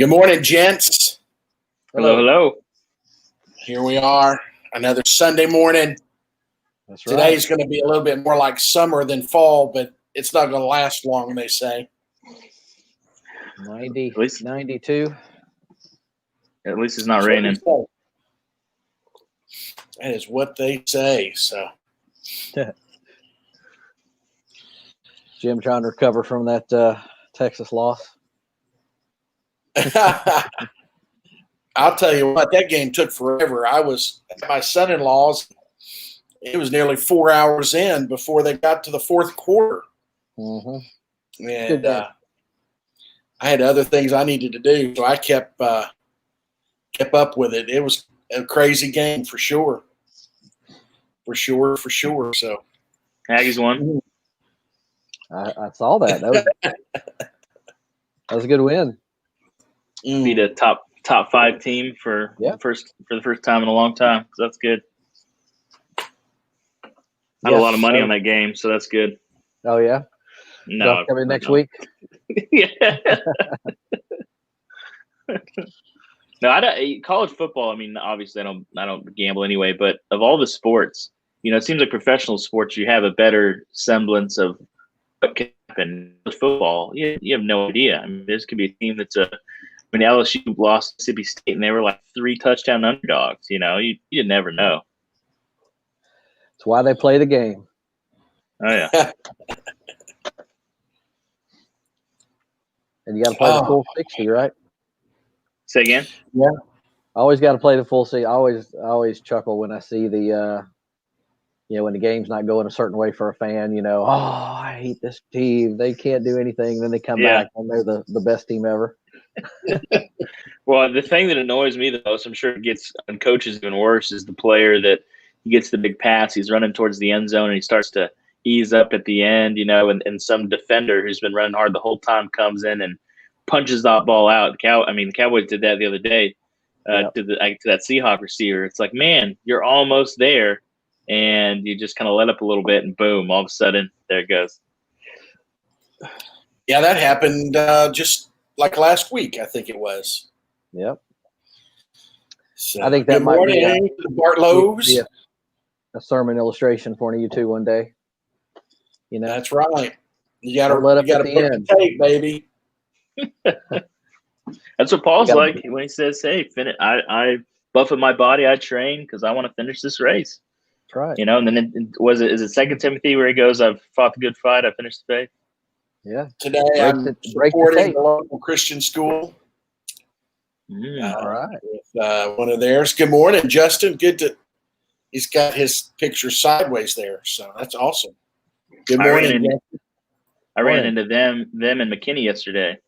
Good morning, gents. Hello, hello. Here we are, another Sunday morning. That's right. Today's going to be a little bit more like summer than fall, but it's not going to last long, they say. 90, At least- 92. At least it's not raining. That is what they say. So, Jim trying to recover from that Texas loss. I'll tell you what, that game took forever. I was at my son-in-law's. It was nearly 4 hours in before they got to the fourth quarter. Mm-hmm. And I had other things I needed to do, so I kept up with it. It was a crazy game for sure. For sure. So Aggies won. I saw that. That was a good win. Beat a top 5 team for the first time in a long time. So that's good. I had a lot of money on that game, so that's good. Oh yeah. No, coming next week. Yeah. No, I don't. College football. I mean, obviously, I don't gamble anyway. But of all the sports, it seems like professional sports, you have a better semblance of what can happen. With football, you have no idea. I mean, this could be a team that's LSU lost Mississippi State, and they were like 3 touchdown underdogs. You never know. That's why they play the game. Oh yeah. And you got to play the full 60, right? Say again? Yeah. I always got to play the full 60. I always chuckle when I see the when the game's not going a certain way for a fan, I hate this team. They can't do anything. Then they come back and they're the best team ever. Well, the thing that annoys me the most, I'm sure it gets on coaches even worse, is the player that he gets the big pass. He's running towards the end zone and he starts to ease up at the end, and some defender who's been running hard the whole time comes in and punches that ball out. The Cowboys did that the other day to that Seahawk receiver. It's like, man, you're almost there, and you just kind of let up a little bit, and boom, all of a sudden, there it goes. Yeah, that happened just like last week, I think it was. Yep. So, I think that might be Bart Lowe's. A sermon illustration for you two one day. That's right. You got to let up at put the end, tape, baby. That's what Paul's like when he says, "Hey, I buffet my body, I train because I want to finish this race." That's right. And then is it 2 Timothy where he goes, "I've fought the good fight, I finished the faith." Yeah. Today I'm supporting the local Christian school. All right. With one of theirs. Good morning, Justin. He's got his picture sideways there, so that's awesome. Good morning. I ran into them and McKinney yesterday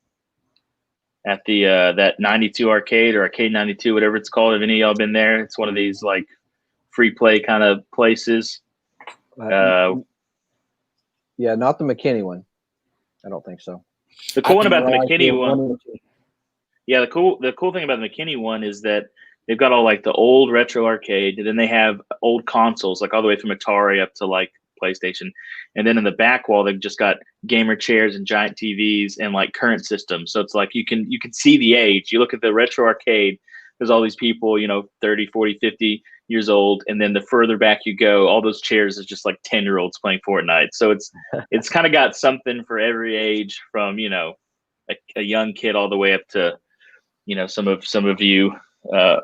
at the that 92 arcade or Arcade 92, whatever it's called. Have any of y'all been there? It's one of these like free play kind of places. Yeah, not the McKinney one. I don't think so. The cool one about the McKinney one. Yeah, the cool thing about the McKinney one is that they've got all like the old retro arcade, and then they have old consoles, like all the way from Atari up to like PlayStation. And then in the back wall, they've just got gamer chairs and giant TVs and like current systems. So it's like you can see the age. You look at the retro arcade, there's all these people, 30, 40, 50 years old. And then the further back you go, all those chairs is just like 10-year-olds playing Fortnite. So it's kind of got something for every age from, a young kid all the way up to, some of you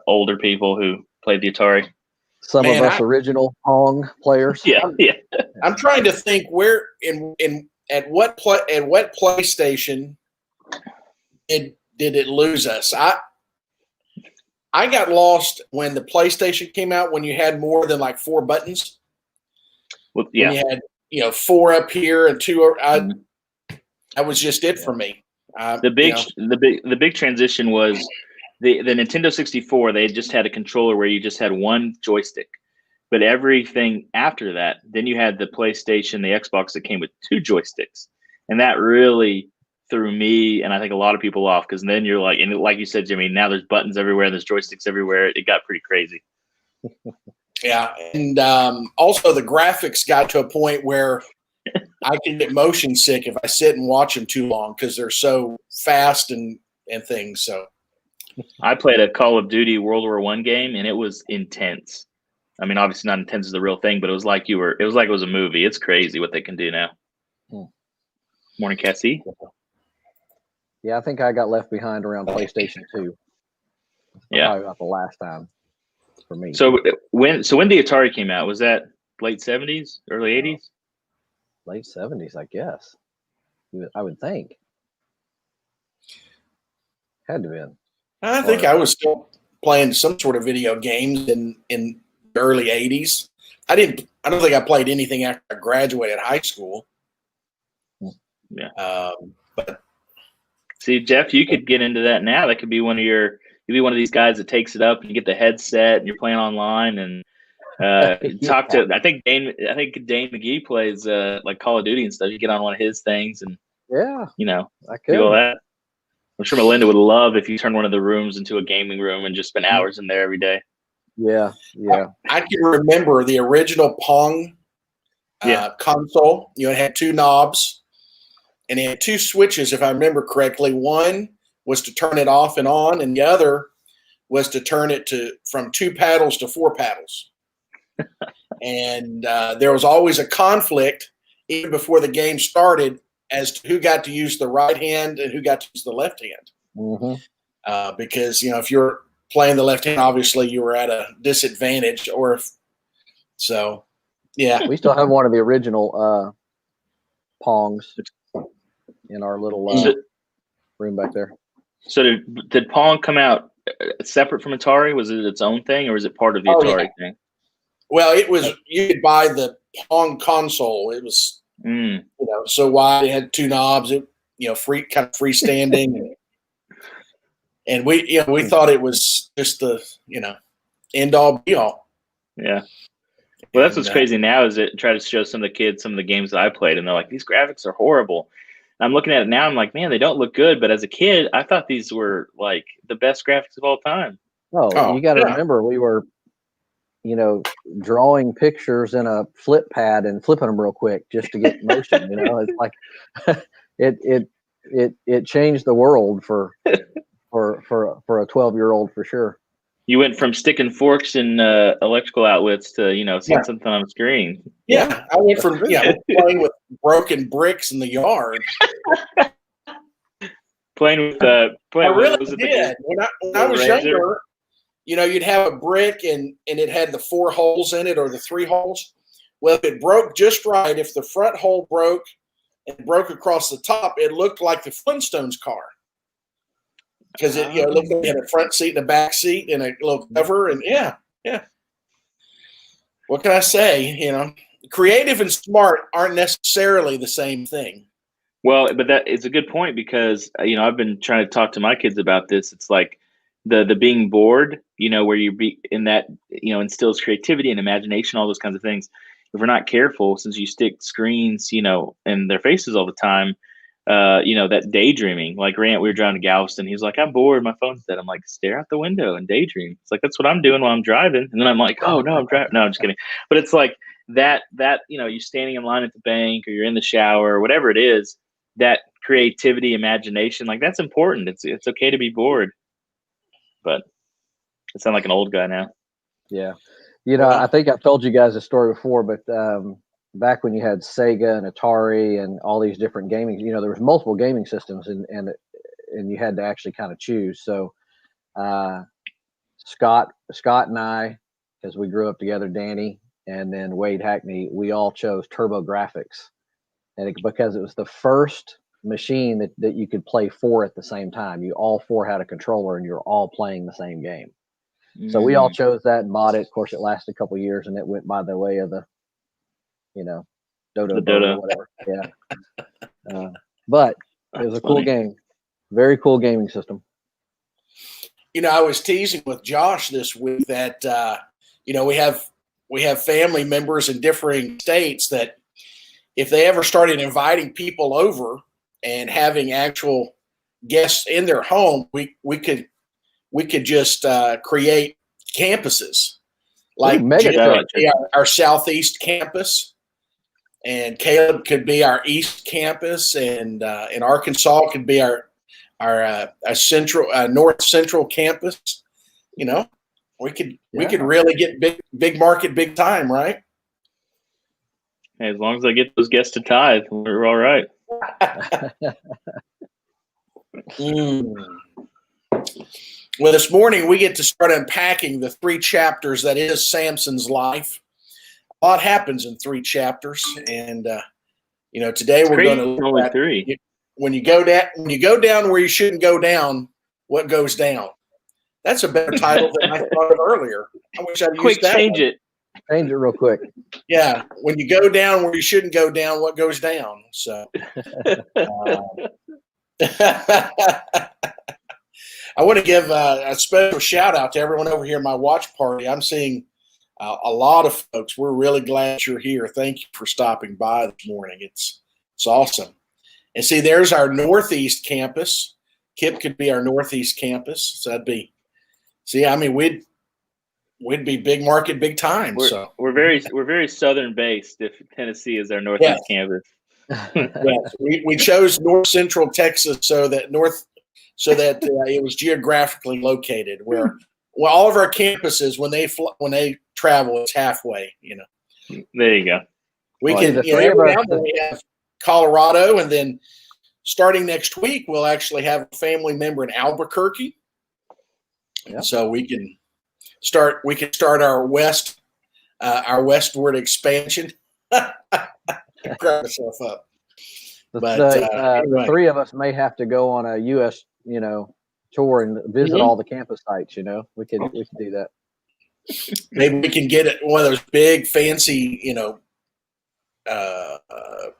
older people who played the Atari. Some of us original Pong players. Yeah. I'm trying to think where at what PlayStation did it lose us? I got lost when the PlayStation came out, when you had more than like 4 buttons. Well, yeah. When you had 4 up here and 2. That was just it for me. The big transition was the Nintendo 64. They just had a controller where you just had one joystick, but everything after that, then you had the PlayStation, the Xbox that came with 2 joysticks, and that really threw me and I think a lot of people off, because then you're like, and like you said, Jimmy, now there's buttons everywhere, there's joysticks everywhere. It got pretty crazy. Yeah, and also the graphics got to a point where I can get motion sick if I sit and watch them too long because they're so fast and things. So I played a Call of Duty World War I game, and it was intense. I mean, obviously not intense as the real thing, but it was like it was a movie. It's crazy what they can do now. Morning, Cassie. Yeah, I think I got left behind around PlayStation 2. Yeah. Probably about the last time for me. So when the Atari came out, was that late 70s, early 80s? Late 70s, I guess. I would think. Had to have been. I think I was still playing some sort of video games in the early 80s. I don't think I played anything after I graduated high school. Yeah. But see, Jeff, you could get into that now. That could be you'd be one of these guys that takes it up and you get the headset and you're playing online and talk to. I think Dane McGee plays like Call of Duty and stuff. You get on one of his things and I could do all that. I'm sure Melinda would love if you turned one of the rooms into a gaming room and just spend hours in there every day. Yeah. I can remember the original Pong console. It had two knobs, and it had two switches, if I remember correctly. One was to turn it off and on, and the other was to turn it from 2 paddles to 4 paddles. And there was always a conflict, even before the game started, as to who got to use the right hand and who got to use the left hand. Mm-hmm. Because, if you're playing the left hand, obviously you were at a disadvantage. We still have one of the original Pongs in our little room back there. So did Pong come out separate from Atari? Was it its own thing, or was it part of the Atari thing? Well, it was. You could buy the Pong console. It was, so wide. It had 2 knobs. It, freestanding, and we thought it was just the, end all be all. Yeah. Well, that's what's crazy now is it try to show some of the kids some of the games that I played, and they're like, these graphics are horrible. And I'm looking at it now, I'm like, man, they don't look good. But as a kid, I thought these were like the best graphics of all time. Oh, you got to remember, we were, drawing pictures in a flip pad and flipping them real quick just to get motion. It's like it changed the world for a 12-year-old for sure. You went from sticking forks in electrical outlets to seeing something on the screen. Yeah, I went from playing with broken bricks in the yard. Playing with I really did. When I was younger, you'd have a brick and it had the 4 holes in it or the 3 holes. Well, if it broke just right, if the front hole broke and broke across the top, it looked like the Flintstones car. Because it looked like it had a front seat and a back seat and a little cover. And yeah. What can I say? Creative and smart aren't necessarily the same thing. Well, but that is a good point because, I've been trying to talk to my kids about this. It's like the being bored, where you be in that, instills creativity and imagination, all those kinds of things. If we're not careful, since you stick screens, in their faces all the time, that daydreaming. Like Grant, we were driving to Galveston. He was like, I'm bored. My phone's dead. I'm like, stare out the window and daydream. It's like, that's what I'm doing while I'm driving. And then I'm like, oh, no, I'm driving. No, I'm just kidding. But it's like that, you're standing in line at the bank or you're in the shower or whatever it is, that creativity, imagination, like that's important. It's okay to be bored. But I sound like an old guy now. Yeah. I think I've told you guys a story before, but back when you had Sega and Atari and all these different gaming, there was multiple gaming systems and you had to actually kind of choose. So Scott and I, because we grew up together, Danny and then Wade Hackney, we all chose TurboGrafx. And because it was the first machine that you could play 4 at the same time. You all 4 had a controller and you're all playing the same game. So we all chose that and bought it. Of course, it lasted a couple of years and it went by the way of the, Dodo or whatever. Yeah. But it was a cool game. Very cool gaming system. I was teasing with Josh this week that, we have family members in differing states that if they ever started inviting people over and having actual guests in their home, we could just create campuses. Like our southeast campus, and Caleb could be our east campus, and Arkansas could be our a central north central campus, you know, we could really get big market, big time, right? As long as I get those guests to tithe, we're all right. Well, this morning we get to start unpacking the 3 chapters that is Samson's life. A lot happens in 3 chapters, and you know, today we're going to look only at 3. When you go down where you shouldn't go down, what goes down? That's a better title than I thought of earlier. I wish I'd used that. Change it. Change it real quick. Yeah, when you go down where you shouldn't go down, what goes down? So, I want to give a special shout out to everyone over here at my watch party. I'm seeing a lot of folks. We're really glad you're here. Thank you for stopping by this morning. It's awesome. And see, there's our Northeast campus. Kip could be our Northeast campus. So that'd be. See, I mean, we'd be big market, big time. We're very Southern based. If Tennessee is our Northeast campus. Yes, we chose North Central Texas so that it was geographically located. Where all of our campuses, when they travel, it's halfway. You know. There you go. We can. Every now and then we have Colorado, and then starting next week, we'll actually have a family member in Albuquerque. Yeah. So we can start our westward expansion. Grab myself up. Anyway. 3 of us may have to go on a U.S. tour and visit all the campus sites. We could do that. Maybe we can get it one of those big fancy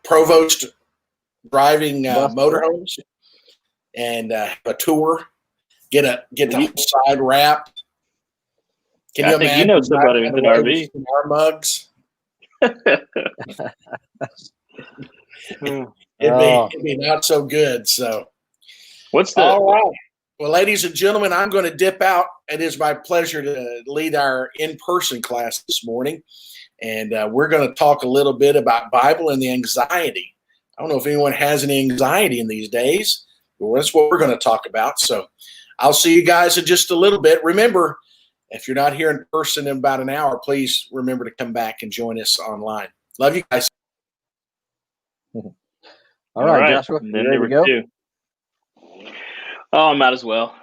provost driving motorhomes and have a tour. Get the whole side wrapped. Can you imagine? You know somebody with an RV. Our mugs. It'd be not so good. So, all right? Well, ladies and gentlemen, I'm going to dip out. It is my pleasure to lead our in-person class this morning, and we're going to talk a little bit about Bible and the anxiety. I don't know if anyone has any anxiety in these days, but that's what we're going to talk about. So, I'll see you guys in just a little bit. Remember, if you're not here in person in about an hour, please remember to come back and join us online. Love you guys. All right, Joshua. Then there we go. Oh, I might as well.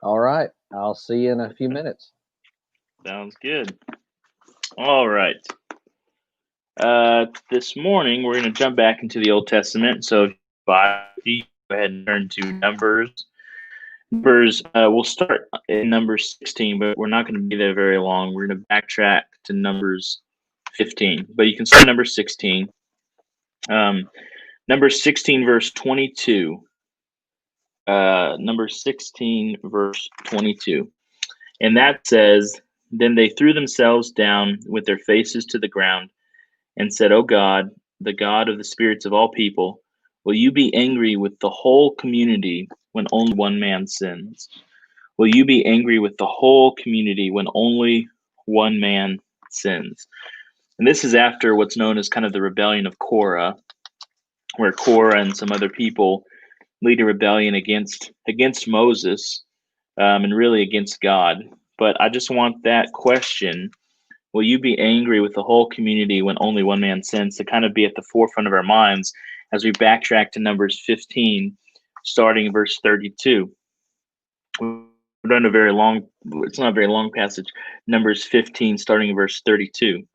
All right. I'll see you in a few minutes. Sounds good. All right. This morning, we're going to jump back into the Old Testament. So if you go ahead and turn to Numbers. We'll start in Numbers 16, but we're not going to be there very long. We're going to backtrack to Numbers 15, but you can start Numbers 16. Numbers 16, verse 22. Numbers 16, verse 22. And that says, "Then they threw themselves down with their faces to the ground and said, O God, the God of the spirits of all people, will you be angry with the whole community when only one man sins? Will you be angry with the whole community when only one man sins?" And this is after what's known as kind of the rebellion of Korah, where Korah and some other people lead a rebellion against Moses, and really against God. But I just want that question, will you be angry with the whole community when only one man sins, to kind of be at the forefront of our minds as we backtrack to Numbers 15, starting in verse 32. We've done it's not a very long passage. Numbers 15, starting in verse 32.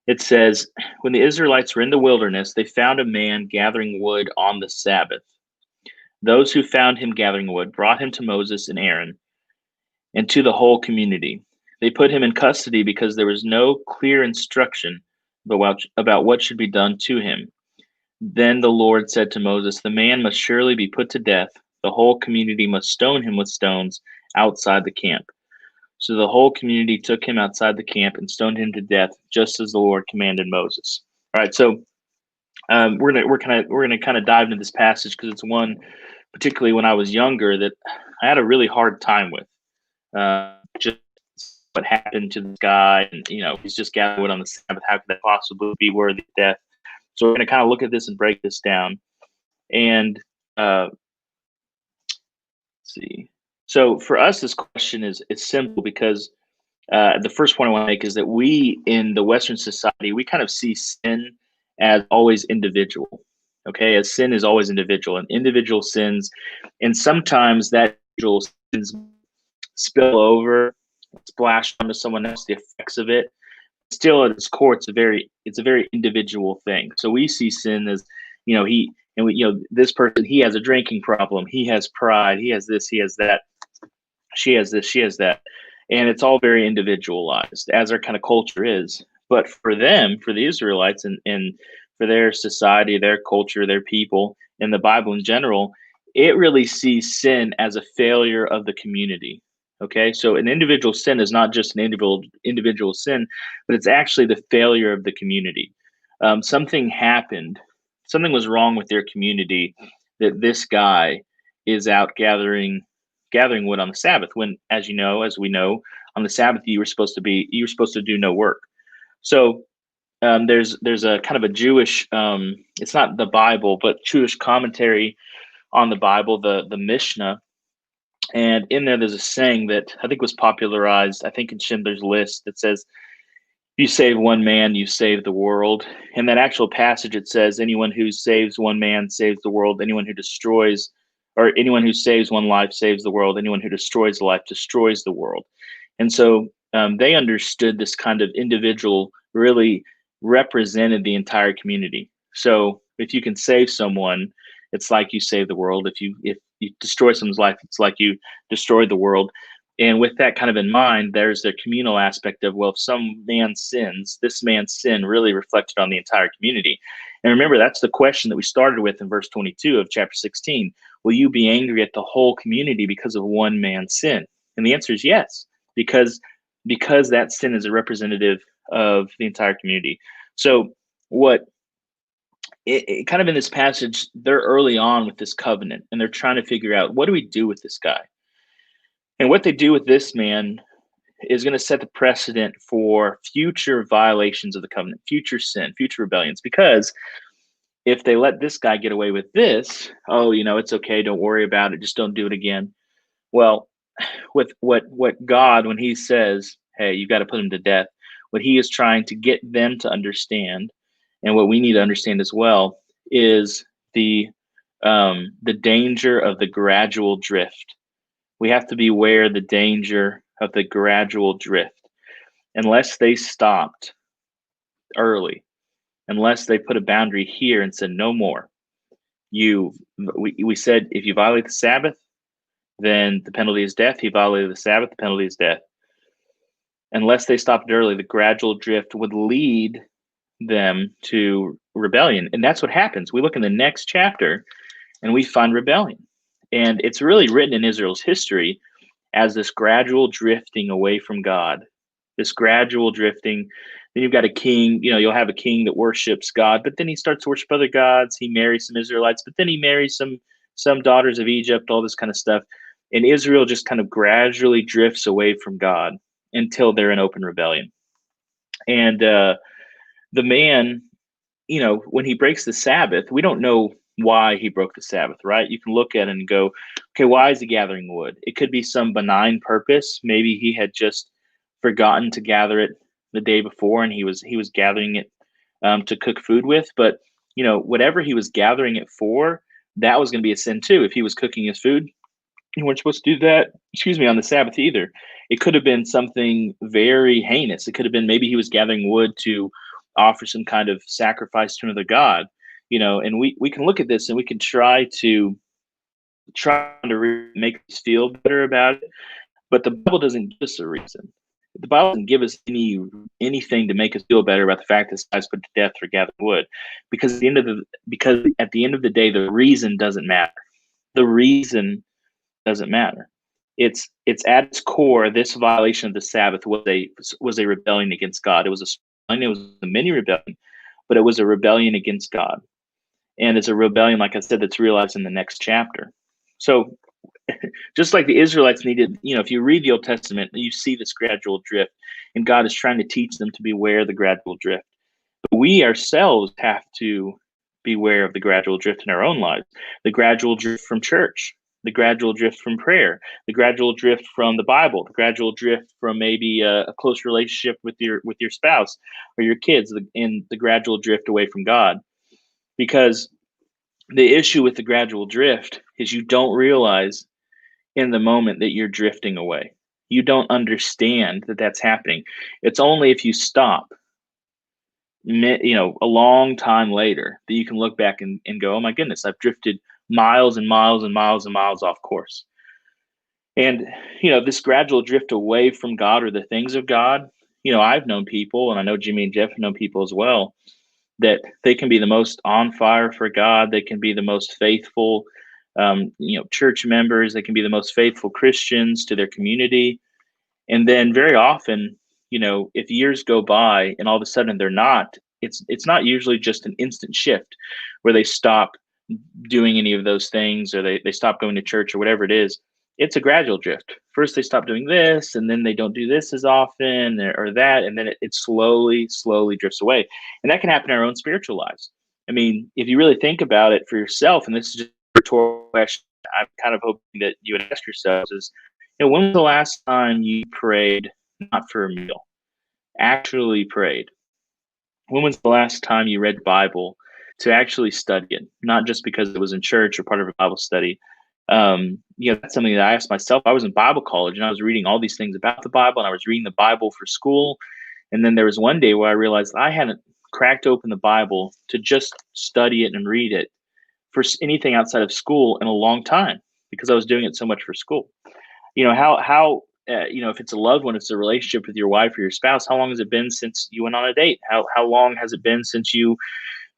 It says, "When the Israelites were in the wilderness, they found a man gathering wood on the Sabbath. Those who found him gathering wood brought him to Moses and Aaron and to the whole community. They put him in custody because there was no clear instruction about what should be done to him. Then the Lord said to Moses, 'The man must surely be put to death. The whole community must stone him with stones outside the camp.' So the whole community took him outside the camp and stoned him to death, just as the Lord commanded Moses." All right, so we're gonna kind of dive into this passage because it's one, particularly when I was younger, that I had a really hard time with. Just what happened to this guy, and he's just gathered wood on the Sabbath. How could that possibly be worthy of death? So we're going to kind of look at this and break this down. And see. So for us, this question is simple because the first point I want to make is that we in the Western society, we kind of see sin as always individual. Okay, as sin is always individual and individual sins, and sometimes that individual sins spill over, splash onto someone else, the effects of it. Still at its core, it's a very individual thing. So we see sin as, this person, he has a drinking problem, he has pride, he has this, he has that, she has this, she has that. And it's all very individualized, as our kind of culture is. But for them, for the Israelites and for their society, their culture, their people, and the Bible in general, it really sees sin as a failure of the community. Okay, so an individual sin is not just an individual sin, but it's actually the failure of the community. Something happened, something was wrong with their community, that this guy is out gathering wood on the Sabbath, when, as you know, as we know, on the Sabbath you were supposed to do no work. So there's a kind of a Jewish, it's not the Bible, but Jewish commentary on the Bible, the Mishnah. And in there, there's a saying that I think was popularized, I think in Schindler's List, that says, "You save one man, you save the world." In that actual passage, it says, "Anyone who saves one man saves the world. Anyone who saves one life saves the world. Anyone who destroys a life destroys the world." And so they understood this kind of individual really represented the entire community. So if you can save someone, it's like you save the world. If you destroy someone's life, it's like you destroyed the world. And with that kind of in mind, there's the communal aspect of, well, if some man sins, this man's sin really reflected on the entire community. And remember, that's the question that we started with in verse 22 of chapter 16. Will you be angry at the whole community because of one man's sin? And the answer is yes, because that sin is a representative of the entire community. So what it kind of in this passage, they're early on with this covenant, and they're trying to figure out, what do we do with this guy? And what they do with this man is going to set the precedent for future violations of the covenant, future sin, future rebellions. Because if they let this guy get away with this, oh, it's okay, don't worry about it, just don't do it again. Well, with what God, when he says, hey, you got to put him to death, what he is trying to get them to understand, and what we need to understand as well, is the danger of the gradual drift. We have to beware the danger of the gradual drift. Unless they stopped early, unless they put a boundary here and said no more. We said if you violate the Sabbath, then the penalty is death. He violated the Sabbath, the penalty is death. Unless they stopped early, the gradual drift would lead them to rebellion. And that's what happens. We look in the next chapter and we find rebellion. And it's really written in Israel's history as this gradual drifting away from God, this gradual drifting. Then you've got a king, you'll have a king that worships God, but then he starts to worship other gods. He marries some Israelites, but then he marries some daughters of Egypt, all this kind of stuff. And Israel just kind of gradually drifts away from God until they're in open rebellion. And the man, when he breaks the Sabbath, we don't know why he broke the Sabbath, right? You can look at it and go, okay, why is he gathering wood? It could be some benign purpose. Maybe he had just forgotten to gather it the day before, and he was gathering it to cook food with. But whatever he was gathering it for, that was going to be a sin too. If he was cooking his food, you weren't supposed to do that, on the Sabbath either. It could have been something very heinous. It could have been maybe he was gathering wood to offer some kind of sacrifice to another god, and we can look at this and we can try to make us feel better about it. But the Bible doesn't give us a reason. The Bible doesn't give us anything to make us feel better about the fact that this guy's put to death for gathering wood, because at the end of the day, the reason doesn't matter. The reason doesn't matter. It's at its core, this violation of the Sabbath was a rebellion against God. It was a mini rebellion, but it was a rebellion against God. And it's a rebellion, like I said, that's realized in the next chapter. So just like the Israelites needed, if you read the Old Testament, you see this gradual drift, and God is trying to teach them to beware of the gradual drift. But we ourselves have to beware of the gradual drift in our own lives, the gradual drift from church. the gradual drift from prayer, the gradual drift from the Bible, the gradual drift from maybe a close relationship with your spouse or your kids, and the gradual drift away from God. Because the issue with the gradual drift is you don't realize in the moment that you're drifting away. You don't understand that that's happening. It's only if you stop, a long time later, that you can look back and go, oh my goodness, I've drifted miles and miles and miles and miles off course. And, this gradual drift away from God or the things of God, I've known people, and I know Jimmy and Jeff have known people as well, that they can be the most on fire for God. They can be the most faithful, church members. They can be the most faithful Christians to their community. And then very often, if years go by and all of a sudden they're not, it's not usually just an instant shift where they stop doing any of those things, or they stop going to church or whatever it is. It's a gradual drift. First they stop doing this, and then they don't do this as often or that, and then it slowly drifts away. And that can happen in our own spiritual lives. I mean, if you really think about it for yourself, and this is just a rhetorical question I'm kind of hoping that you would ask yourselves is, when was the last time you prayed not for a meal, actually prayed? When was the last time you read the Bible to actually study it, not just because it was in church or part of a Bible study? That's something that I asked myself. I was in Bible college and I was reading all these things about the Bible, and I was reading the Bible for school. And then there was one day where I realized I hadn't cracked open the Bible to just study it and read it for anything outside of school in a long time, because I was doing it so much for school. If it's a loved one, it's a relationship with your wife or your spouse. How long has it been since you went on a date? How long has it been since you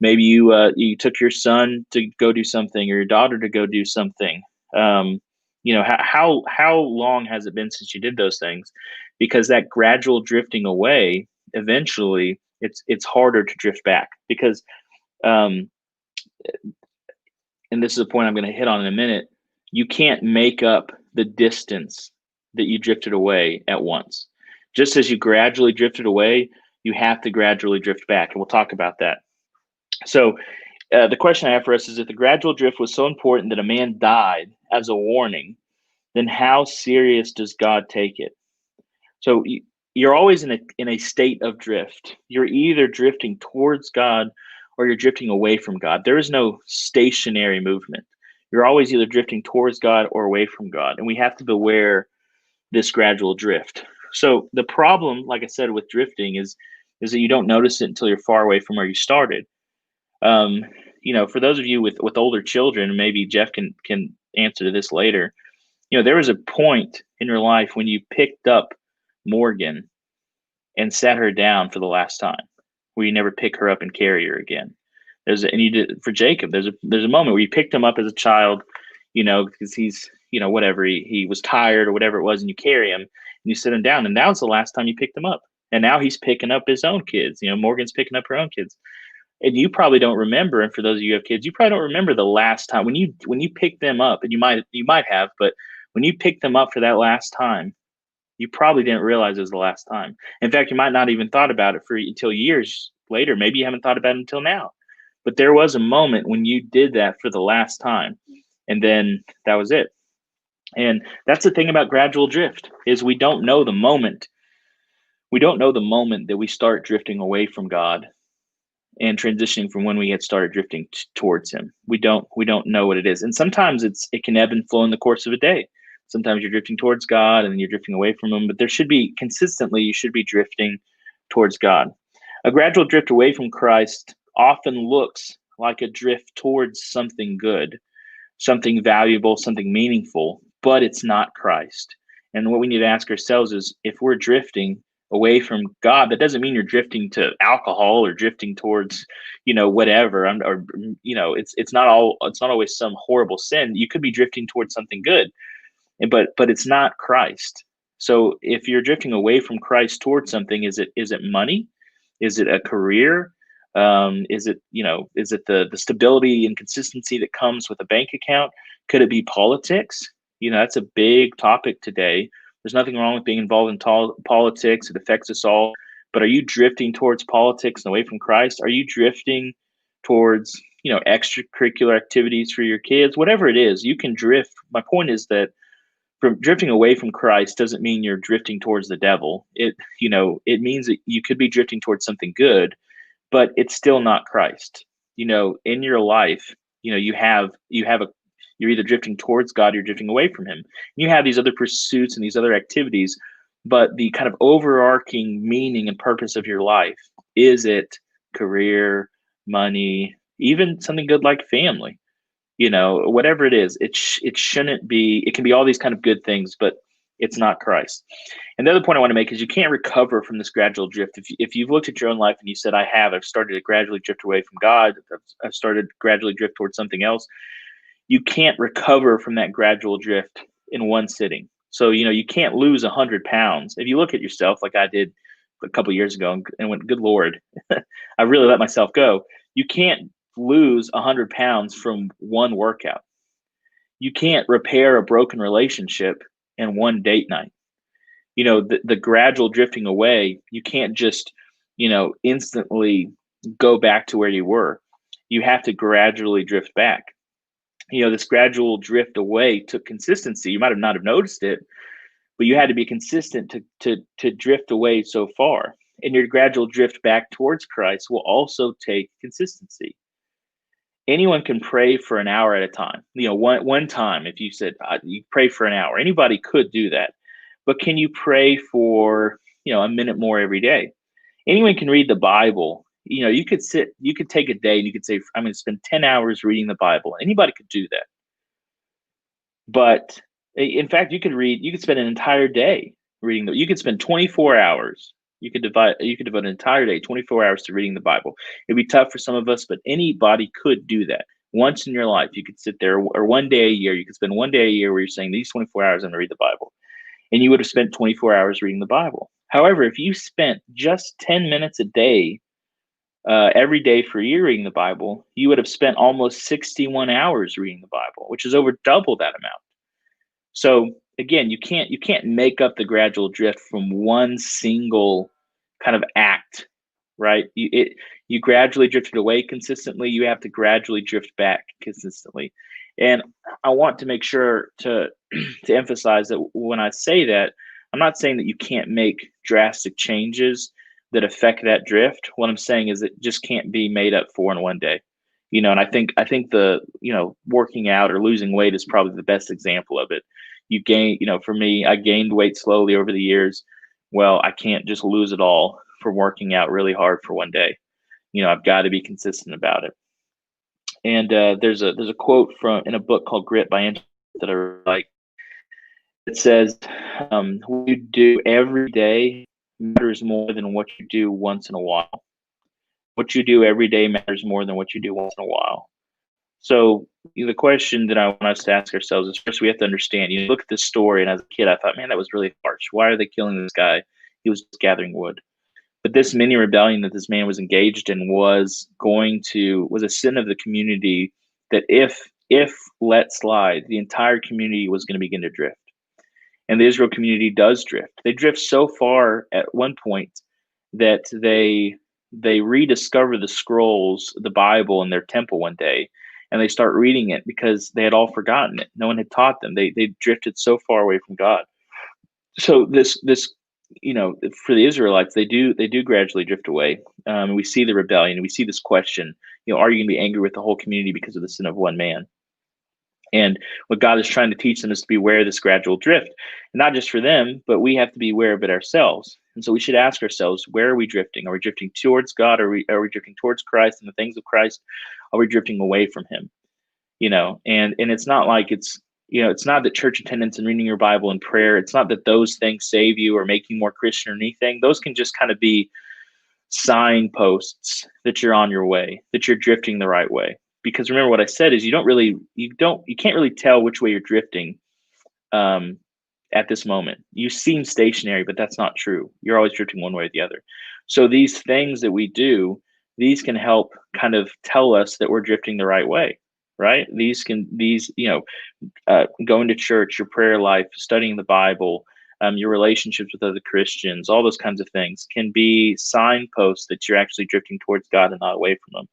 took your son to go do something, or your daughter to go do something? How long has it been since you did those things? Because that gradual drifting away, eventually it's harder to drift back, because and this is a point I'm going to hit on in a minute. You can't make up the distance that you drifted away at once. Just as you gradually drifted away, you have to gradually drift back, and we'll talk about that. So the question I have for us is, if the gradual drift was so important that a man died as a warning, then how serious does God take it? So you're always in a state of drift. You're either drifting towards God or you're drifting away from God. There is no stationary movement. You're always either drifting towards God or away from God. And we have to beware this gradual drift. So the problem, like I said, with drifting is that you don't notice it until you're far away from where you started. For those of you with older children, maybe Jeff can answer to this later. There was a point in your life when you picked up Morgan and sat her down for the last time, where you never pick her up and carry her again. You did for Jacob. There's a moment where you picked him up as a child, because he's, whatever, he was tired or whatever it was, and you carry him and you sit him down, and that was the last time you picked him up. And now he's picking up his own kids. Morgan's picking up her own kids. And you probably don't remember, and for those of you who have kids, you probably don't remember the last time when you picked them up, and you might have, but when you picked them up for that last time, you probably didn't realize it was the last time. In fact, you might not even thought about it until years later. Maybe you haven't thought about it until now. But there was a moment when you did that for the last time, and then that was it. And that's the thing about gradual drift, is we don't know the moment. We don't know the moment that we start drifting away from God and transitioning from when we had started drifting towards him. We don't know what it is. And sometimes it can ebb and flow in the course of a day. Sometimes you're drifting towards God and then you're drifting away from him, but you should be drifting towards God. A gradual drift away from Christ often looks like a drift towards something good, something valuable, something meaningful, but it's not Christ. And what we need to ask ourselves is, if we're drifting away from God, that doesn't mean you're drifting to alcohol or drifting towards, whatever. It's not always some horrible sin. You could be drifting towards something good, but it's not Christ. So if you're drifting away from Christ towards something, is it money? Is it a career? Is it the stability and consistency that comes with a bank account? Could it be politics? That's a big topic today. There's nothing wrong with being involved in politics. It affects us all. But are you drifting towards politics and away from Christ? Are you drifting towards, extracurricular activities for your kids, whatever it is, you can drift. My point is that from drifting away from Christ doesn't mean you're drifting towards the devil. It means that you could be drifting towards something good, but it's still not Christ. In your life, you're either drifting towards God or you're drifting away from him. You have these other pursuits and these other activities, but the kind of overarching meaning and purpose of your life, is it career, money, even something good like family? Whatever it is, it shouldn't be. It can be all these kind of good things, but it's not Christ. And the other point I want to make is you can't recover from this gradual drift. If you've looked at your own life and you said, I've started to gradually drift away from God, I've started to gradually drift towards something else, you can't recover from that gradual drift in one sitting. So, you can't lose 100 pounds. If you look at yourself like I did a couple of years ago and went, good Lord, I really let myself go. You can't lose 100 pounds from one workout. You can't repair a broken relationship in one date night. The gradual drifting away, you can't just, instantly go back to where you were. You have to gradually drift back. This gradual drift away took consistency. You might have not have noticed it, but you had to be consistent to drift away so far. And your gradual drift back towards Christ will also take consistency. Anyone can pray for an hour at a time. One time, if you said you pray for an hour, anybody could do that. But can you pray for a minute more every day? Anyone can read the Bible. You could take a day and you could say, I'm going to spend 10 hours reading the Bible. Anybody could do that. But in fact, you could spend an entire day reading. You could spend 24 hours. You could devote an entire day, 24 hours to reading the Bible. It'd be tough for some of us, but anybody could do that. Once in your life, you could sit there, or one day a year, you could spend one day a year where you're saying, these 24 hours, I'm going to read the Bible. And you would have spent 24 hours reading the Bible. However, if you spent just 10 minutes a day, every day for a year reading the Bible, you would have spent almost 61 hours reading the Bible, which is over double that amount. So again, you can't make up the gradual drift from one single kind of act, right? You gradually drifted away consistently. You have to gradually drift back consistently. And I want to make sure to emphasize that when I say that, I'm not saying that you can't make drastic changes that affect that drift. What I'm saying is it just can't be made up for in one day. And I think the working out or losing weight is probably the best example of it. You gain, for me, I gained weight slowly over the years. Well, I can't just lose it all from working out really hard for one day. I've got to be consistent about it. And there's a quote in a book called Grit by Angie that I like. It says, what you do every day matters more than what you do once in a while. What you do every day matters more than what you do once in a while. So the question that I want us to ask ourselves is, first we have to understand, look at this story, and as a kid I thought, man, that was really harsh. Why are they killing this guy? He was just gathering wood. But this mini rebellion that this man was engaged in was a sin of the community that if let slide, the entire community was going to begin to drift. And the Israel community does drift. They drift so far at one point that they rediscover the scrolls, the Bible, in their temple one day, and they start reading it because they had all forgotten it. No one had taught them. They drifted so far away from God. So this for the Israelites, they do gradually drift away. We see the rebellion. We see this question: are you going to be angry with the whole community because of the sin of one man? And what God is trying to teach them is to be aware of this gradual drift, and not just for them, but we have to be aware of it ourselves. And so we should ask ourselves, where are we drifting? Are we drifting towards God? Are we drifting towards Christ and the things of Christ? Are we drifting away from him? And it's not like it's not that church attendance and reading your Bible and prayer, it's not that those things save you or make you more Christian or anything. Those can just kind of be signposts that you're on your way, that you're drifting the right way. Because remember what I said is you can't really tell which way you're drifting at this moment. You seem stationary, but that's not true. You're always drifting one way or the other. So these things that we do, these can help kind of tell us that we're drifting the right way, right? Going to church, your prayer life, studying the Bible, your relationships with other Christians, all those kinds of things can be signposts that you're actually drifting towards God and not away from him.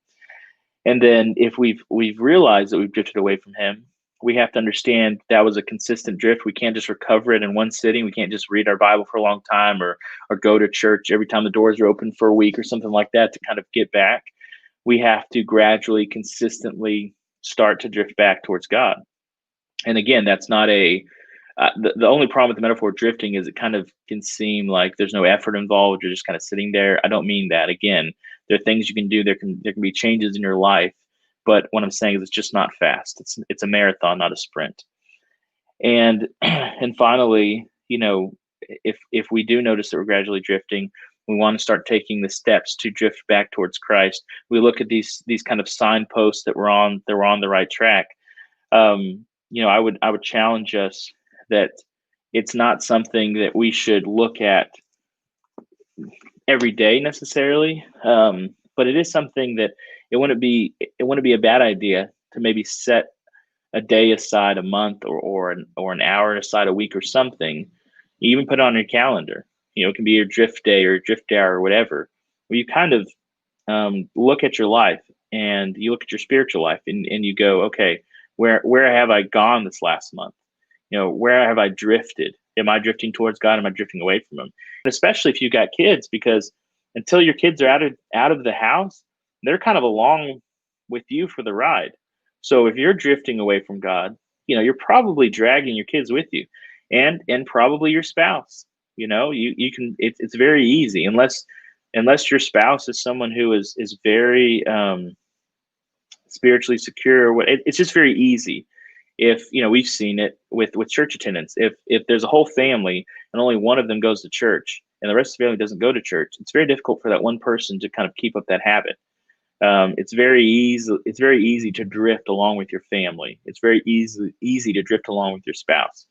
And then if we've realized that we've drifted away from him, we have to understand that was a consistent drift. We can't just recover it in one sitting. We can't just read our Bible for a long time or go to church every time the doors are open for a week or something like that to kind of get back. We have to gradually, consistently start to drift back towards God. And again, that's not the only problem with the metaphor of drifting is it kind of can seem like there's no effort involved. You're just kind of sitting there. I don't mean that. Again, there are things you can do. There can be changes in your life. But what I'm saying is it's just not fast. It's a marathon, not a sprint. And and finally, if we do notice that we're gradually drifting, we want to start taking the steps to drift back towards Christ. We look at these kind of signposts that we're on the right track. I would challenge us that it's not something that we should look at every day necessarily, but it is something that it wouldn't be a bad idea to maybe set a day aside a month or an hour aside a week or something. You even put it on your calendar. It can be your drift day or drift hour or whatever, where you kind of look at your life and you look at your spiritual life and you go, okay, where have I gone this last month? Where have I drifted? Am I drifting towards God? Am I drifting away from him? And especially if you got kids, because until your kids are out of the house, they're kind of along with you for the ride. So if you're drifting away from God, you're probably dragging your kids with you, and probably your spouse. You can. It's very easy unless your spouse is someone who is very spiritually secure. It's just very easy. If we've seen it with church attendance. If there's a whole family and only one of them goes to church and the rest of the family doesn't go to church, it's very difficult for that one person to kind of keep up that habit. It's very easy to drift along with your family. It's very easy to drift along with your spouse.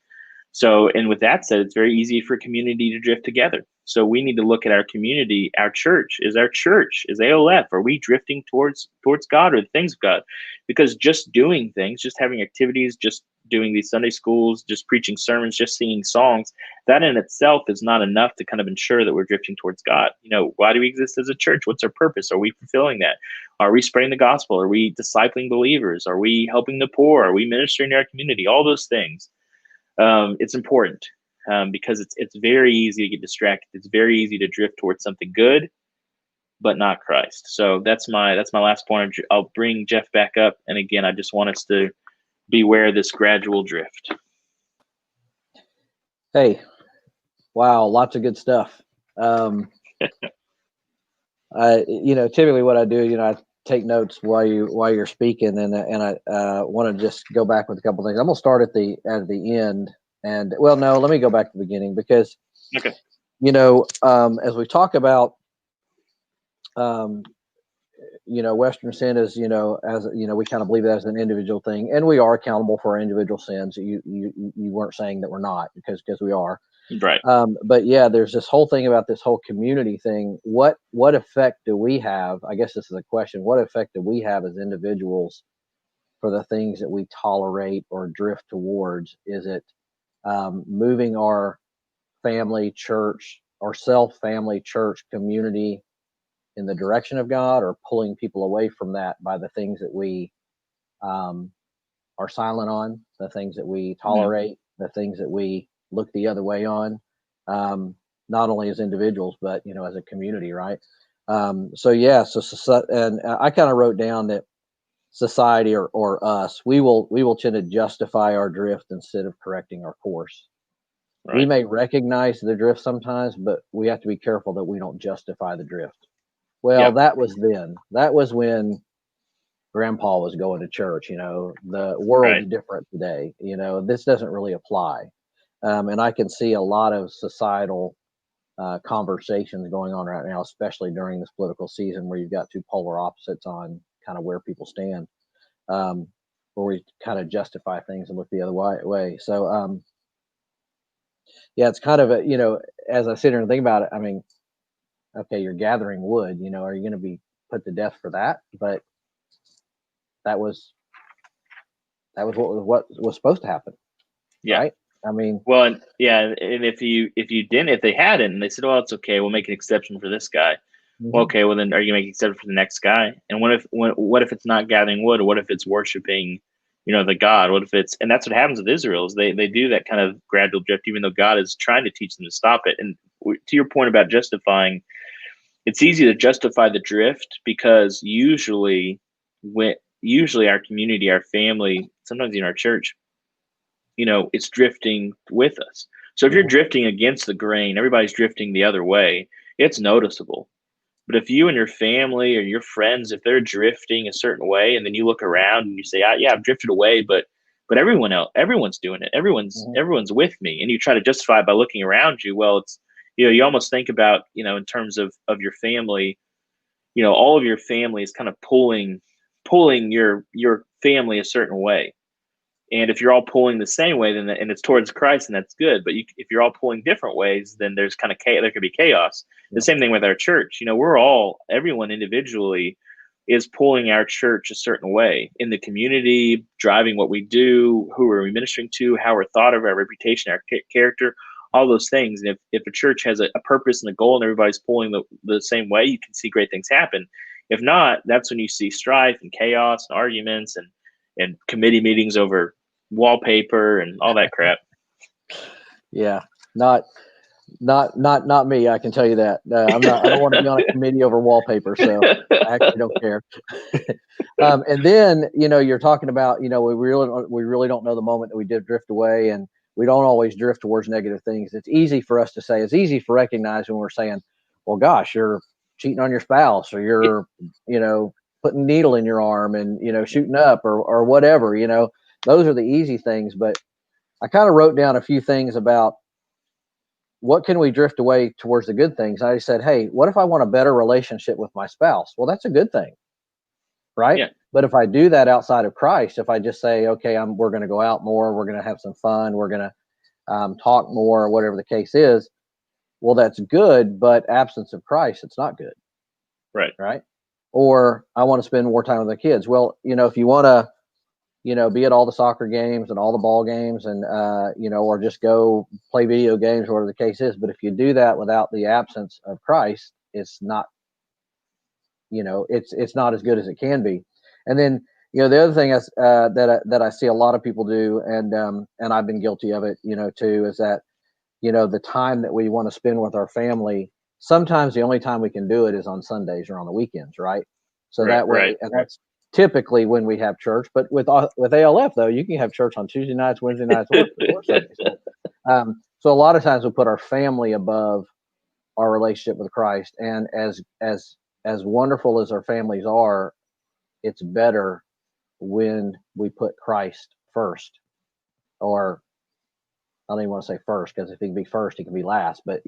So, and with that said, it's very easy for community to drift together. So we need to look at our community, our church. Is AOF? Are we drifting towards God or the things of God? Because just doing things, just having activities, just doing these Sunday schools, just preaching sermons, just singing songs, that in itself is not enough to kind of ensure that we're drifting towards God. Why do we exist as a church? What's our purpose? Are we fulfilling that? Are we spreading the gospel? Are we discipling believers? Are we helping the poor? Are we ministering to our community? All those things. It's important because it's very easy to get distracted. It's very easy to drift towards something good, but not Christ. So that's my last point. I'll bring Jeff back up, and again, I just want us to beware of this gradual drift. Hey, wow, lots of good stuff. Typically what I do, I take notes while you're speaking, and I want to just go back with a couple things. I'm gonna start at the end, and well, no, let me go back to the beginning because, okay, as we talk about, Western sin is, as we kind of believe it as an individual thing, and we are accountable for our individual sins. You weren't saying that we're not, because we are. Right. But yeah, there's this whole thing about this whole community thing. What effect do we have? I guess this is a question. What effect do we have as individuals for the things that we tolerate or drift towards? Is it moving our family, church, or family, church, community in the direction of God, or pulling people away from that by the things that we are silent on, the things that we tolerate, the things that we look the other way on, not only as individuals, but, as a community, right? And I kind of wrote down that society or us, we will tend to justify our drift instead of correcting our course. Right. We may recognize the drift sometimes, but we have to be careful that we don't justify the drift. Well, That was then. That was when Grandpa was going to church. The world's different today. This doesn't really apply. And I can see a lot of societal conversations going on right now, especially during this political season where you've got two polar opposites on kind of where people stand, where we kind of justify things and look the other way. So, it's kind of as I sit here and think about it, I mean, okay, you're gathering wood, are you going to be put to death for that? But that was what was supposed to happen. Yeah. Right? I mean, well, and if they hadn't, and they said, "Well, it's okay, we'll make an exception for this guy." Well, okay, well then, are you making exception for the next guy? And what if it's not gathering wood? Or what if it's worshiping, the God? What if it's, and that's what happens with Israel, is they do that kind of gradual drift, even though God is trying to teach them to stop it. And to your point about justifying, it's easy to justify the drift because usually our community, our family, sometimes in our church, it's drifting with us. So if you're drifting against the grain, everybody's drifting the other way, it's noticeable. But if you and your family or your friends, if they're drifting a certain way, and then you look around and you say, yeah, I've drifted away, but everyone's doing it. Everyone's with me. And you try to justify it by looking around you. Well, it's, you almost think about, in terms of your family, all of your family is kind of pulling your family a certain way. And if you're all pulling the same way, then and it's towards Christ, and that's good. But if you're all pulling different ways, then there's kind of there could be chaos. The same thing with our church. Everyone individually is pulling our church a certain way in the community, driving what we do, who are we ministering to, how we're thought of, our reputation, our character, all those things. And if a church has a purpose and a goal, and everybody's pulling the same way, you can see great things happen. If not, that's when you see strife and chaos and arguments and committee meetings over wallpaper and all that crap. Yeah, not me. I can tell you that. I don't want to be on a committee over wallpaper, so I actually don't care. And then you're talking about we really don't know the moment that we did drift away, and we don't always drift towards negative things. It's easy for us to say. It's easy to recognize when we're saying, "Well, gosh, you're cheating on your spouse, or you're putting a needle in your arm and shooting up or whatever." Those are the easy things. But I kind of wrote down a few things about what can we drift away towards the good things. I said, hey, what if I want a better relationship with my spouse? Well, that's a good thing, right? Yeah. But if I do that outside of Christ, if I just say, okay, we're going to go out more, we're going to have some fun, we're going to talk more, or whatever the case is, well, that's good, but absence of Christ, it's not good. Right. Or I want to spend more time with the kids. Well, if you want to, be at all the soccer games and all the ball games and, or just go play video games, or whatever the case is. But if you do that without the absence of Christ, it's not, it's not as good as it can be. And then, the other thing is, that I see a lot of people do, and I've been guilty of it, too, is that, the time that we want to spend with our family, sometimes the only time we can do it is on Sundays or on the weekends. Right. So that way, and that's typically when we have church. But with ALF, though, you can have church on Tuesday nights, Wednesday nights, or Sundays. So a lot of times we put our family above our relationship with Christ. And as wonderful as our families are, it's better when we put Christ first. Or I don't even want to say first, because if he can be first, he can be last. But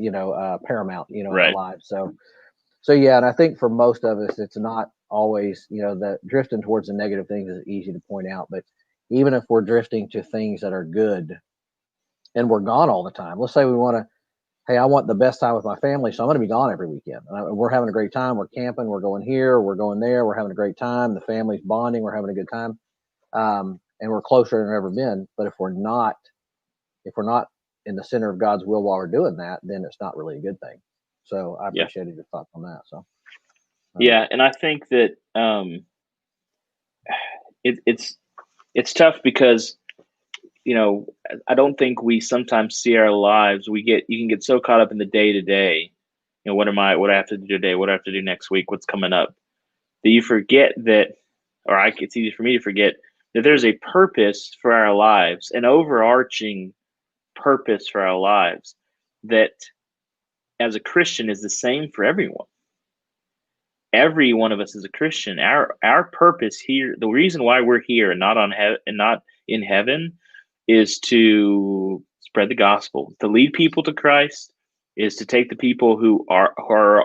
paramount, in our lives. So yeah, and I think for most of us, it's not always, that drifting towards the negative things is easy to point out. But even if we're drifting to things that are good, and we're gone all the time, let's say we want to, hey, I want the best time with my family, so I'm going to be gone every weekend. And we're having a great time. We're camping. We're going here. We're going there. We're having a great time. The family's bonding. We're having a good time, and we're closer than we've ever been. But if we're not in the center of God's will while we're doing that, then it's not really a good thing. So I appreciated your thoughts on that. So yeah, and I think that it's tough because I don't think we sometimes see our lives. You can get so caught up in the day to day. What I have to do today? What I have to do next week? What's coming up? That you forget that, it's easy for me to forget that there's a purpose for our lives, an overarching purpose for our lives that as a Christian is the same for everyone. Every one of us is a Christian. Our purpose here, the reason why we're here and not in heaven, is to spread the gospel, to lead people to Christ, is to take the people who are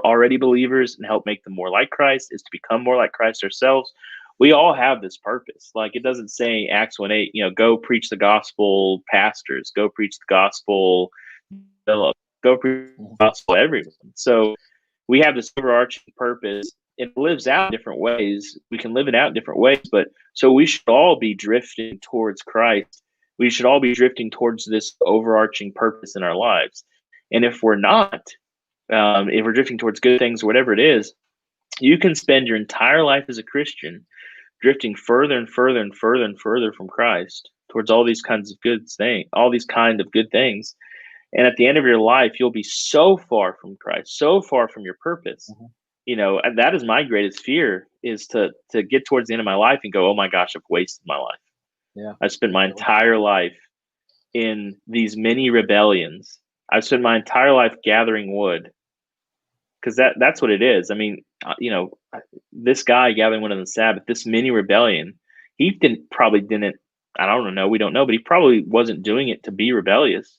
already believers and help make them more like Christ, is to become more like Christ ourselves. We all have this purpose. Like it doesn't say Acts 1:8, go preach the gospel, pastors, go preach the gospel, go preach the gospel, everyone. So we have this overarching purpose. It lives out in different ways. We can live it out in different ways, but so we should all be drifting towards Christ. We should all be drifting towards this overarching purpose in our lives. And if we're not, if we're drifting towards good things or whatever it is, you can spend your entire life as a Christian drifting further and further and further and further from Christ towards all these kinds of good things, all these kind of good things. And at the end of your life, you'll be so far from Christ, so far from your purpose. Mhm. And that is my greatest fear, is to get towards the end of my life and go, oh my gosh, I've wasted my life. Yeah. I spent my entire life in these many rebellions. I've spent my entire life gathering wood, because that's what it is. I mean, this guy gathering wood on the Sabbath, this mini rebellion, he probably didn't. I don't know. We don't know, but he probably wasn't doing it to be rebellious.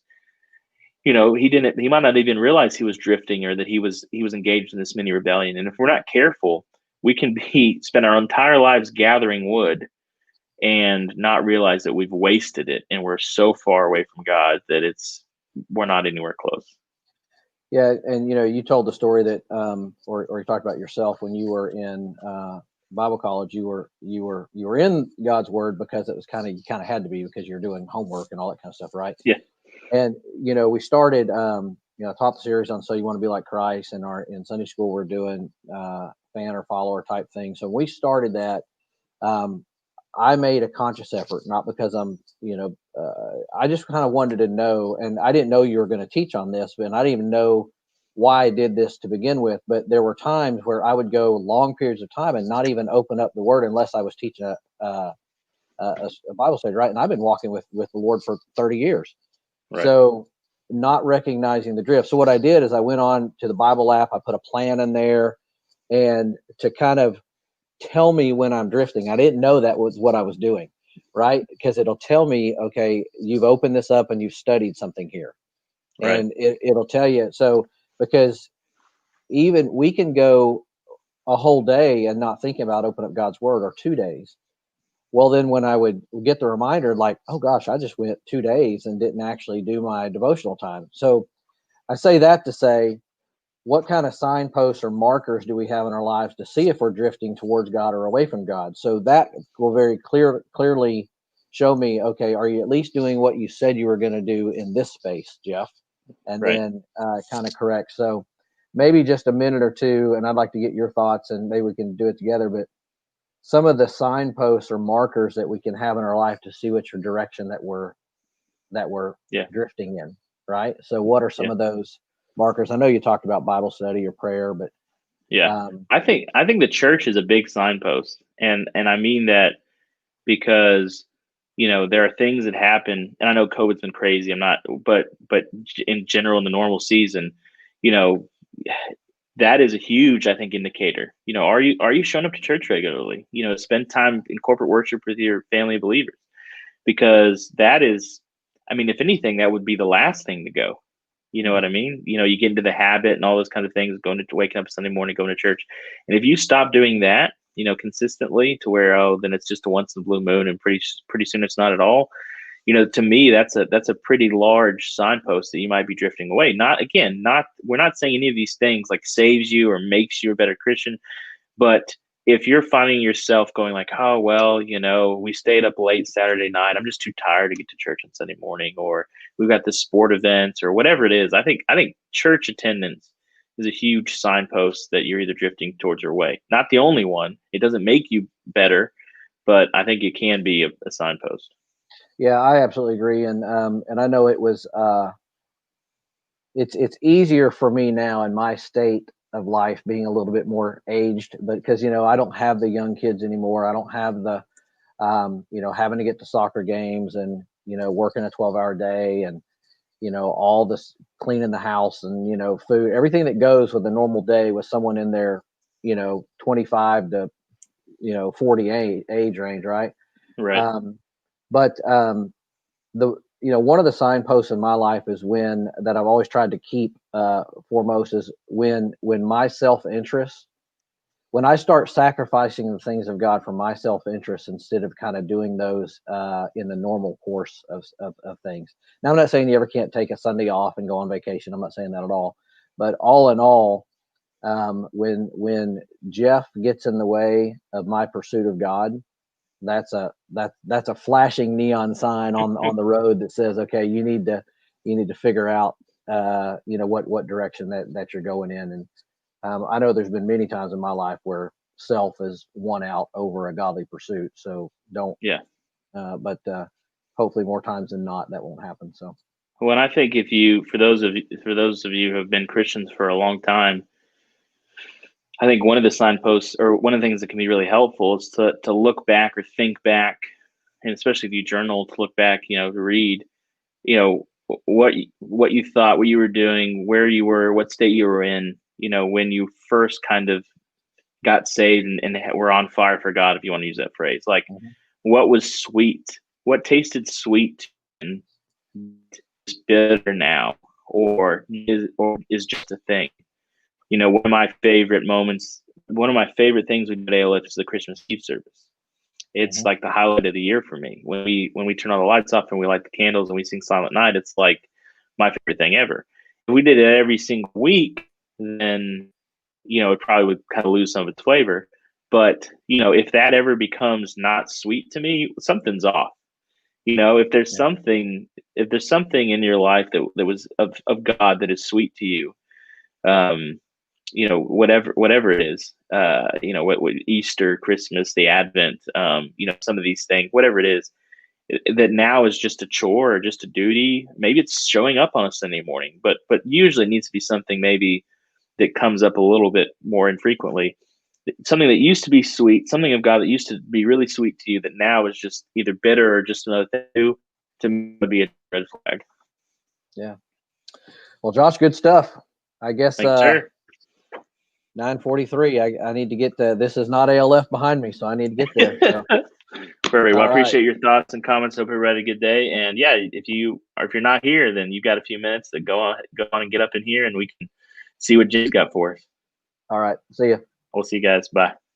He might not even realize he was drifting, or that he was engaged in this mini rebellion. And if we're not careful, we can spend our entire lives gathering wood and not realize that we've wasted it, and we're so far away from God that we're not anywhere close. Yeah, and you told the story that, or you talked about yourself when you were in Bible college. You were in God's Word because it was you kind of had to be, because you're doing homework and all that kind of stuff, right? Yeah. And we started, taught the series on So You Want to Be Like Christ, and in Sunday school we're doing fan or follower type thing. So when we started that, I made a conscious effort, not because I'm, I just kind of wanted to know, and I didn't know you were going to teach on this, and I didn't even know why I did this to begin with. But there were times where I would go long periods of time and not even open up the Word unless I was teaching a Bible study, right? And I've been walking with the Lord for 30 years. Right. So not recognizing the drift. So what I did is I went on to the Bible app, I put a plan in there, and to kind of tell me when I'm drifting. I didn't know that was what I was doing, right? Because it'll tell me, okay, you've opened this up and you've studied something here. Right. And it'll tell you. So, because even we can go a whole day and not thinking about opening up God's Word, or 2 days. Well, then when I would get the reminder, like, oh gosh, I just went 2 days and didn't actually do my devotional time. So I say that to say, what kind of signposts or markers do we have in our lives to see if we're drifting towards God or away from God? So that will very clearly show me, okay, are you at least doing what you said you were going to do in this space, Jeff? And Right. then kind of correct. So maybe just a minute or two, and I'd like to get your thoughts, and maybe we can do it together. But some of the signposts or markers that we can have in our life to see which direction that we're drifting in, right? So what are some of those markers? I know you talked about Bible study or prayer, but I think the church is a big signpost, and I mean that because there are things that happen, and I know COVID's been crazy. But in general, in the normal season, that is a huge, I think, indicator. Are you showing up to church regularly? Spend time in corporate worship with your family of believers, because that is, I mean, if anything, that would be the last thing to go. You know what I mean? You get into the habit and all those kinds of things, waking up Sunday morning, going to church. And if you stop doing that, consistently, to where, then it's just a once in a blue moon, and pretty soon it's not at all. To me, that's a pretty large signpost that you might be drifting away. We're not saying any of these things like saves you or makes you a better Christian, but if you're finding yourself going like, oh, well, we stayed up late Saturday night, I'm just too tired to get to church on Sunday morning, or we've got this sport event or whatever it is. I think church attendance is a huge signpost that you're either drifting towards or away. Not the only one. It doesn't make you better, but I think it can be a signpost. Yeah, I absolutely agree. And I know it was, it's easier for me now in my state of life, being a little bit more aged, but because, I don't have the young kids anymore. I don't have the, having to get to soccer games and, working a 12-hour day, and, all this cleaning the house and, food, everything that goes with a normal day with someone in their, 25 to, 48 age range. Right. Right. But the one of the signposts in my life is that I've always tried to keep foremost is when my self-interest, when I start sacrificing the things of God for my self-interest instead of kind of doing those in the normal course of things. Now, I'm not saying you ever can't take a Sunday off and go on vacation. I'm not saying that at all. But all in all, when Jeff gets in the way of my pursuit of God, that's a flashing neon sign on the road that says, okay, you need to figure out what direction that you're going in. And I know there's been many times in my life where self has won out over a godly pursuit. So don't. Yeah. But hopefully more times than not that won't happen. So. Well, I think for those of you who have been Christians for a long time, I think one of the signposts, or one of the things that can be really helpful, is to look back or think back, and especially if you journal, to look back, to read, what you thought, what you were doing, where you were, what state you were in, when you first kind of got saved and were on fire for God, if you want to use that phrase. Like, what was sweet, what tasted sweet and is bitter now, or is just a thing. One of my favorite moments, one of my favorite things we do at ALF is the Christmas Eve service. It's like the highlight of the year for me. When we turn all the lights off and we light the candles and we sing Silent Night, it's like my favorite thing ever. If we did it every single week, then it probably would kind of lose some of its flavor. But if that ever becomes not sweet to me, something's off. If there's something in your life that was of God that is sweet to you, whatever it is, what Easter, Christmas, the Advent, some of these things, whatever it is, that now is just a chore or just a duty. Maybe it's showing up on a Sunday morning, but usually it needs to be something maybe that comes up a little bit more infrequently. Something that used to be sweet, something of God that used to be really sweet to you, that now is just either bitter or just another thing, to be a red flag. Yeah. Well, Josh, good stuff. I guess 9:43. I need to get this is not ALF behind me, so I need to get there. So. Perfect. Well, I appreciate your thoughts and comments. Hope everybody had a good day. And yeah, if you're not here, then you've got a few minutes to go on and get up in here, and we can see what Jay's got for us. All right. See ya. We'll see you guys. Bye.